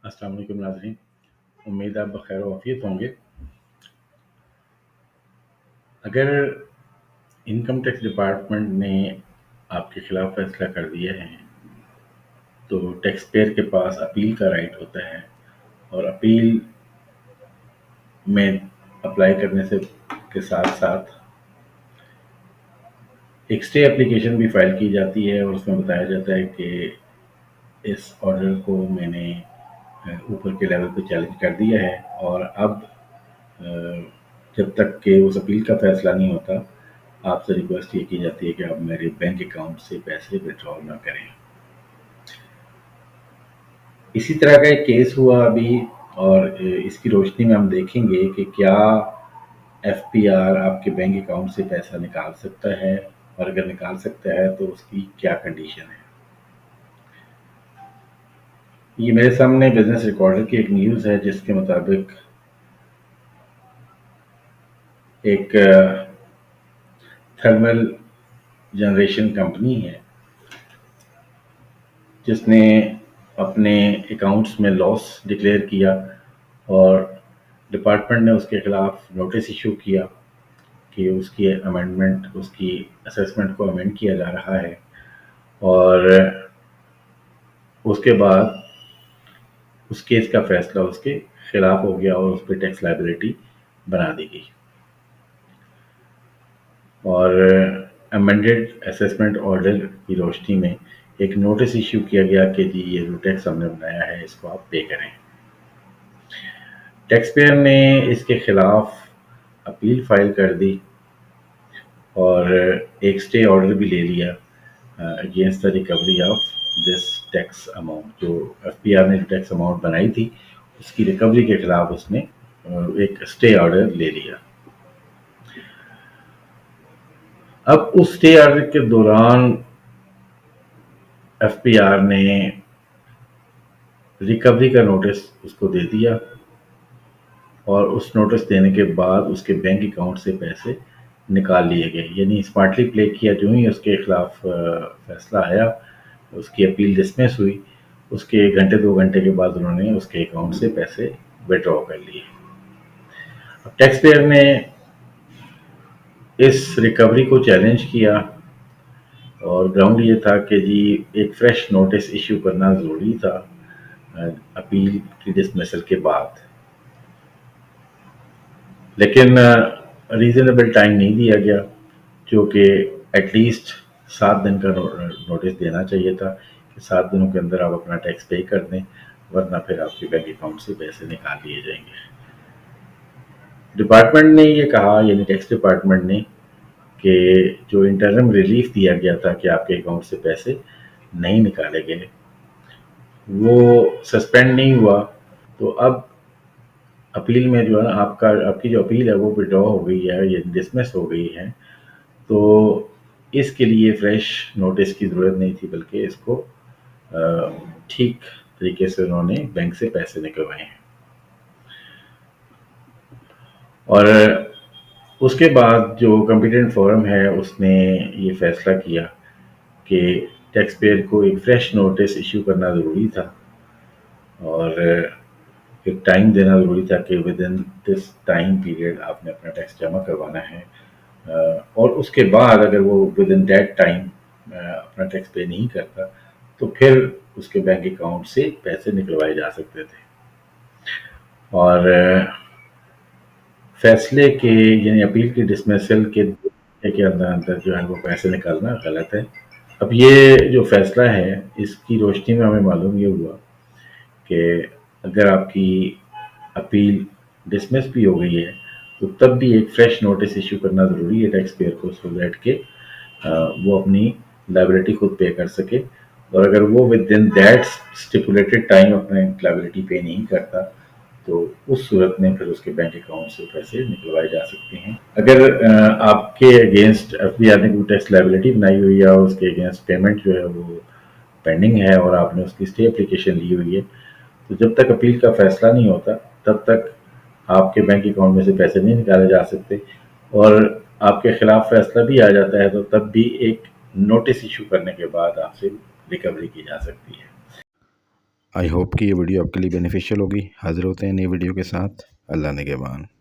अस्सलाम वालेकुम नाज़रीन। उम्मीद आप बखैर वाफियत होंगे। अगर इनकम टैक्स डिपार्टमेंट ने आपके खिलाफ फैसला कर दिया है तो टैक्स पेयर के पास अपील का राइट होता है, और अपील में अप्लाई करने से के साथ साथ एक स्टे एप्लीकेशन भी फाइल की जाती है, और उसमें बताया जाता है कि इस ऑर्डर को मैंने ऊपर के लेवल पे चैलेंज कर दिया है, और अब अ, जब तक कि उस अपील का फैसला नहीं होता, आपसे रिक्वेस्ट ये की जाती है कि आप मेरे बैंक अकाउंट से पैसे विड्रॉ ना करें। इसी तरह का एक केस हुआ अभी, और इसकी रोशनी में हम देखेंगे कि क्या एफपीआर आपके बैंक अकाउंट से पैसा निकाल सकता है, और अगर निकाल सकता है तो उसकी क्या कंडीशन है। ये मेरे सामने बिजनेस रिकॉर्डर की एक न्यूज़ है, जिसके मुताबिक एक थर्मल जनरेशन कंपनी है जिसने अपने अकाउंट्स में लॉस डिक्लेयर किया, और डिपार्टमेंट ने उसके खिलाफ नोटिस इशू किया कि उसकी अमेंडमेंट, उसकी असेसमेंट को अमेंड किया जा रहा है, और उसके बाद उस केस का फैसला उसके खिलाफ हो गया और उस पर टैक्स लायबिलिटी बना दी गई, और अमेंडेड असेसमेंट ऑर्डर की रोशनी में एक नोटिस इशू किया गया कि जी ये जो टैक्स हमने बनाया है इसको आप पे करें। टैक्स पेयर ने इसके खिलाफ अपील फाइल कर दी, और एक स्टे ऑर्डर भी ले लिया against the recovery of this tax amount. जो एफपीआर ने जो टैक्स अमाउंट बनाई थी उसकी रिकवरी के खिलाफ उसने एक स्टे ऑर्डर ले लिया। अब उस स्टे ऑर्डर के दौरान एफपीआर ने रिकवरी का नोटिस उसको दे दिया, और उस नोटिस देने के बाद उसके बैंक अकाउंट से पैसे निकाल लिए गए। यानी स्मार्टली प्ले किया। जो ही उसके खिलाफ फैसला आया, उसकी अपील डिसमिस हुई, उसके घंटे 2 घंटे के बाद उन्होंने उसके अकाउंट से पैसे विड्रॉ कर लिए। अब टैक्स पेयर ने इस रिकवरी को चैलेंज किया, और ग्राउंड ये था कि जी एक फ्रेश नोटिस इशू करना ज़रूरी था अपील की डिसमिसल के बाद, लेकिन रीज़नेबल टाइम नहीं दिया गया, जो कि एटलीस्ट 7 दिन का नोटिस देना चाहिए था कि 7 दिनों के अंदर आप अपना टैक्स पे कर दें, वरना फिर आपके बैंक अकाउंट से पैसे निकाल लिए जाएंगे। डिपार्टमेंट ने ये कहा, यानी टैक्स डिपार्टमेंट ने, कि जो इंटरम रिलीफ दिया गया था कि आपके अकाउंट से पैसे नहीं निकाले गए, वो सस्पेंड नहीं हुआ। तो अब अपील में जो है ना, आपकी जो अपील है वो विड्रॉ हो गई है, ये डिसमिस हो गई है, तो इसके लिए फ्रेश नोटिस की ज़रूरत नहीं थी, बल्कि इसको ठीक तरीके से उन्होंने बैंक से पैसे निकलवाए हैं। और उसके बाद जो कॉम्पिटेंट फोरम है उसने ये फैसला किया कि टैक्स पेयर को एक फ्रेश नोटिस इशू करना ज़रूरी था, और एक टाइम देना ज़रूरी था कि with in this time period आपने अपना टैक्स जमा करवाना है, और उसके बाद अगर वो विद इन दैट टाइम अपना टैक्स पे नहीं करता तो फिर उसके बैंक अकाउंट से पैसे निकलवाए जा सकते थे। और फैसले के, यानी अपील की डिसमिसल के अंदर अंदर जो है वो पैसे निकालना गलत है। अब ये जो फैसला है इसकी रोशनी में हमें मालूम ये हुआ कि अगर आपकी अपील डिसमिस भी हो गई है तो तब भी एक फ्रेश नोटिस इशू करना ज़रूरी है टैक्स पेयर को, सो दैट के वो अपनी लायबिलिटी खुद पे कर सके, और अगर वो with in that stipulated time अपने लायबिलिटी पे नहीं करता तो उस सूरत में फिर उसके बैंक अकाउंट से पैसे निकलवाए जा सकते हैं। अगर आपके अगेंस्ट एफबीआर ने कोई टैक्स लायबिलिटी बनाई हुई है और उसके अगेंस्ट पेमेंट जो है वो पेंडिंग है और आपने उसकी स्टे एप्लीकेशन ली हुई है, तो जब तक अपील का फैसला नहीं होता तब तक आपके बैंक अकाउंट में से पैसे नहीं निकाले जा सकते, और आपके खिलाफ फैसला भी आ जाता है तो तब भी एक नोटिस इशू करने के बाद आपसे रिकवरी की जा सकती है। آئی ہوپ کہ یہ ویڈیو آپ کے لیے بینیفیشیل ہوگی. حاضر ہوتے ہیں نئی ویڈیو کے ساتھ. اللہ نگہبان.